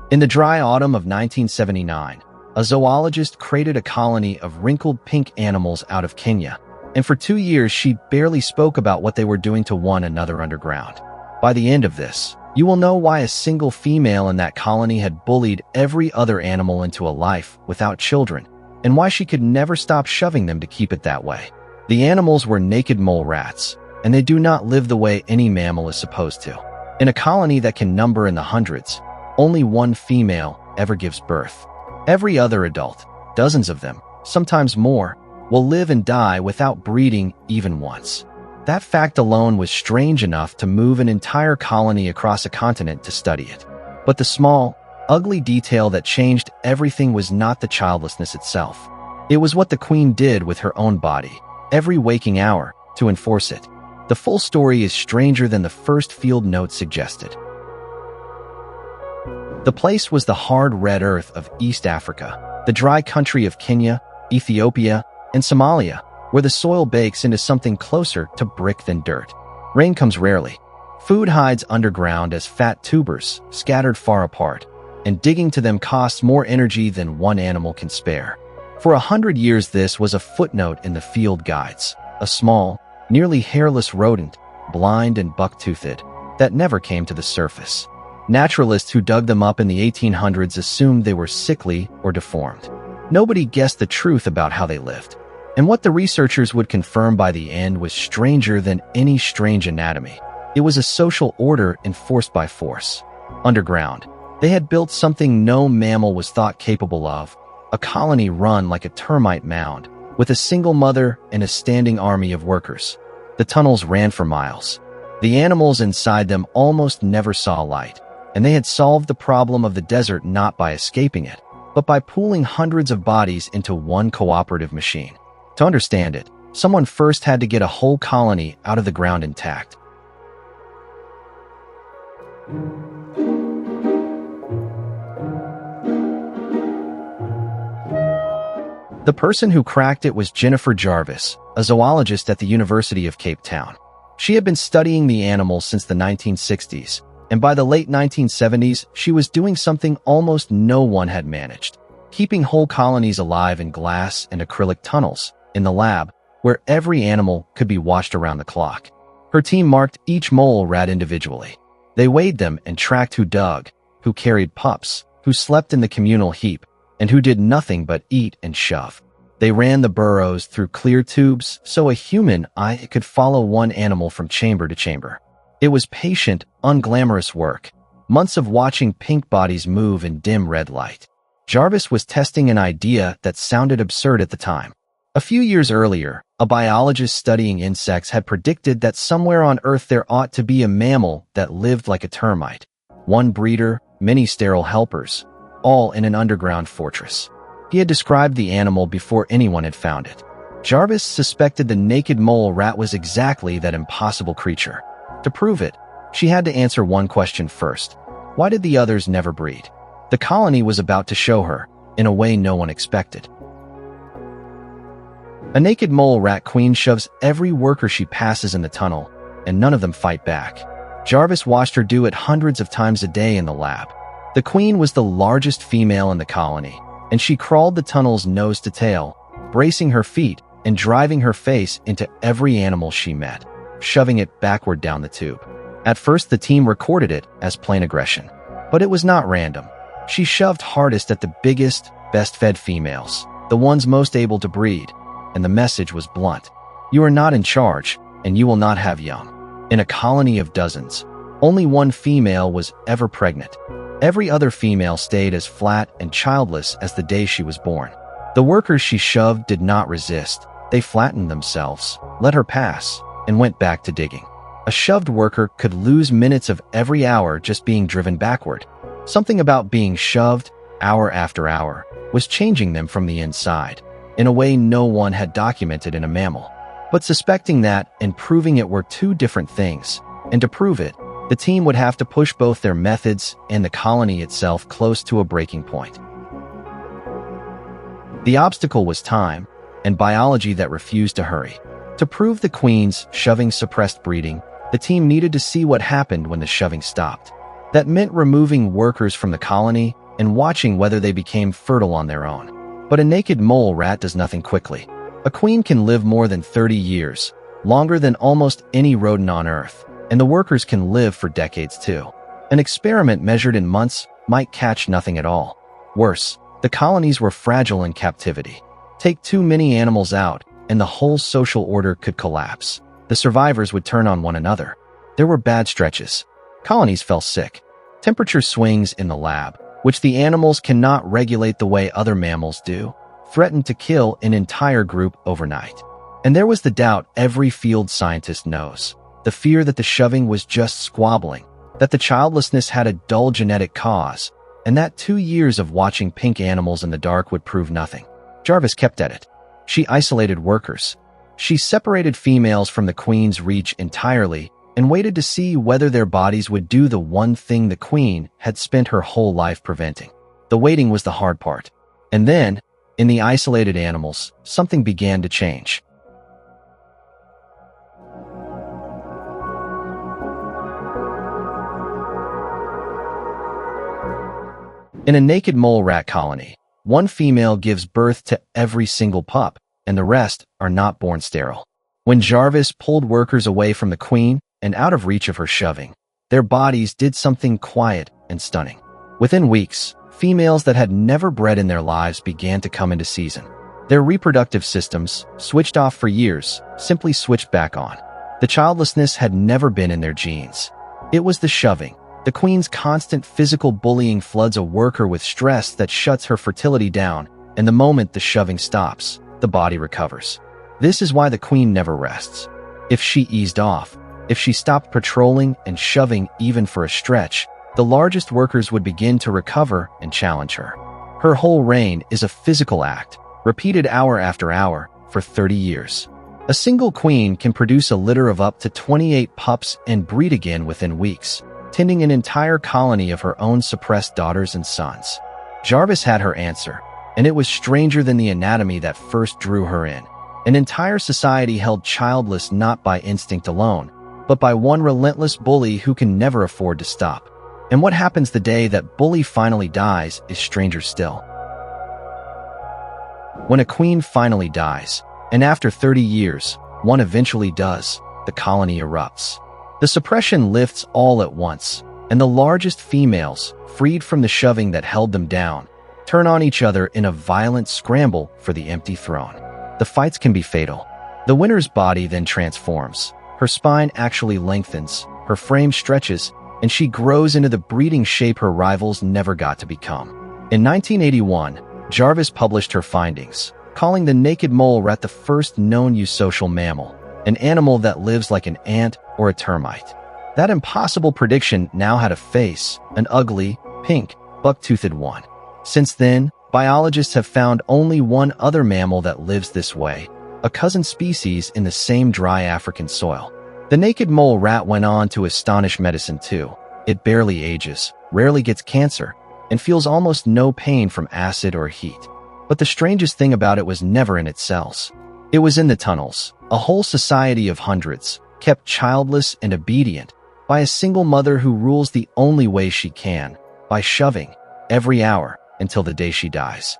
In the dry autumn of 1979, a zoologist created a colony of wrinkled pink animals out of Kenya, and for 2 years she barely spoke about what they were doing to one another underground. By the end of this, you will know why a single female in that colony had bullied every other animal into a life without children, and why she could never stop shoving them to keep it that way. The animals were naked mole rats, and they do not live the way any mammal is supposed to. In a colony that can number in the hundreds, only one female ever gives birth. Every other adult, dozens of them, sometimes more, will live and die without breeding even once. That fact alone was strange enough to move an entire colony across a continent to study it. But the small, ugly detail that changed everything was not the childlessness itself. It was what the queen did with her own body, every waking hour, to enforce it. The full story is stranger than the first field note suggested. The place was the hard red earth of East Africa, the dry country of Kenya, Ethiopia, and Somalia, where the soil bakes into something closer to brick than dirt. Rain comes rarely. Food hides underground as fat tubers, scattered far apart, and digging to them costs more energy than one animal can spare. For 100 years this was a footnote in the field guides, a small, nearly hairless rodent, blind and buck-toothed, that never came to the surface. Naturalists who dug them up in the 1800s assumed they were sickly or deformed. Nobody guessed the truth about how they lived. And what the researchers would confirm by the end was stranger than any strange anatomy. It was a social order enforced by force. Underground, they had built something no mammal was thought capable of, a colony run like a termite mound, with a single mother and a standing army of workers. The tunnels ran for miles. The animals inside them almost never saw light, and they had solved the problem of the desert not by escaping it, but by pooling hundreds of bodies into one cooperative machine. To understand it, someone first had to get a whole colony out of the ground intact. The person who cracked it was Jennifer Jarvis, a zoologist at the University of Cape Town. She had been studying the animals since the 1960s, and by the late 1970s, she was doing something almost no one had managed: keeping whole colonies alive in glass and acrylic tunnels in the lab, where every animal could be watched around the clock. Her team marked each mole rat individually. They weighed them and tracked who dug, who carried pups, who slept in the communal heap, and who did nothing but eat and shove. They ran the burrows through clear tubes so a human eye could follow one animal from chamber to chamber. It was patient, unglamorous work, months of watching pink bodies move in dim red light. Jarvis was testing an idea that sounded absurd at the time. A few years earlier, a biologist studying insects had predicted that somewhere on Earth there ought to be a mammal that lived like a termite. One breeder, many sterile helpers, all in an underground fortress. He had described the animal before anyone had found it. Jarvis suspected the naked mole rat was exactly that impossible creature. To prove it, she had to answer one question first. Why did the others never breed? The colony was about to show her, in a way no one expected. A naked mole rat queen shoves every worker she passes in the tunnel, and none of them fight back. Jarvis watched her do it hundreds of times a day in the lab. The queen was the largest female in the colony, and she crawled the tunnels nose to tail, bracing her feet and driving her face into every animal she met, shoving it backward down the tube. At first, the team recorded it as plain aggression, but it was not random. She shoved hardest at the biggest, best-fed females, the ones most able to breed, and the message was blunt. You are not in charge, and you will not have young. In a colony of dozens, only one female was ever pregnant. Every other female stayed as flat and childless as the day she was born. The workers she shoved did not resist. They flattened themselves, let her pass, and went back to digging. A shoved worker could lose minutes of every hour just being driven backward. Something about being shoved, hour after hour, was changing them from the inside, in a way no one had documented in a mammal. But suspecting that and proving it were two different things, and to prove it, the team would have to push both their methods and the colony itself close to a breaking point. The obstacle was time, and biology that refused to hurry. To prove the queen's shoving suppressed breeding, the team needed to see what happened when the shoving stopped. That meant removing workers from the colony and watching whether they became fertile on their own. But a naked mole rat does nothing quickly. A queen can live more than 30 years, longer than almost any rodent on Earth, and the workers can live for decades too. An experiment measured in months might catch nothing at all. Worse, the colonies were fragile in captivity. Take too many animals out, and the whole social order could collapse. The survivors would turn on one another. There were bad stretches. Colonies fell sick. Temperature swings in the lab, which the animals cannot regulate the way other mammals do, threatened to kill an entire group overnight. And there was the doubt every field scientist knows. The fear that the shoving was just squabbling, that the childlessness had a dull genetic cause, and that 2 years of watching pink animals in the dark would prove nothing. Jarvis kept at it. She isolated workers. She separated females from the queen's reach entirely and waited to see whether their bodies would do the one thing the queen had spent her whole life preventing. The waiting was the hard part. And then, in the isolated animals, something began to change. In a naked mole rat colony, one female gives birth to every single pup, and the rest are not born sterile. When Jarvis pulled workers away from the queen and out of reach of her shoving, their bodies did something quiet and stunning. Within weeks, females that had never bred in their lives began to come into season. Their reproductive systems, switched off for years, simply switched back on. The childlessness had never been in their genes. It was the shoving. The queen's constant physical bullying floods a worker with stress that shuts her fertility down, and the moment the shoving stops, the body recovers. This is why the queen never rests. If she eased off, if she stopped patrolling and shoving even for a stretch, the largest workers would begin to recover and challenge her. Her whole reign is a physical act, repeated hour after hour, for 30 years. A single queen can produce a litter of up to 28 pups and breed again within weeks, tending an entire colony of her own suppressed daughters and sons. Jarvis had her answer, and it was stranger than the anatomy that first drew her in. An entire society held childless not by instinct alone, but by one relentless bully who can never afford to stop. And what happens the day that bully finally dies is stranger still. When a queen finally dies, and after 30 years, one eventually does, the colony erupts. The suppression lifts all at once, and the largest females, freed from the shoving that held them down, turn on each other in a violent scramble for the empty throne. The fights can be fatal. The winner's body then transforms. Her spine actually lengthens, her frame stretches, and she grows into the breeding shape her rivals never got to become. In 1981, Jarvis published her findings, calling the naked mole rat the first known eusocial mammal, an animal that lives like an ant or a termite. That impossible prediction now had a face, an ugly, pink, buck-toothed one. Since then, biologists have found only one other mammal that lives this way, a cousin species in the same dry African soil. The naked mole rat went on to astonish medicine too. It barely ages, rarely gets cancer, and feels almost no pain from acid or heat. But the strangest thing about it was never in its cells. It was in the tunnels, a whole society of hundreds, kept childless and obedient by a single mother who rules the only way she can, by shoving, every hour, until the day she dies.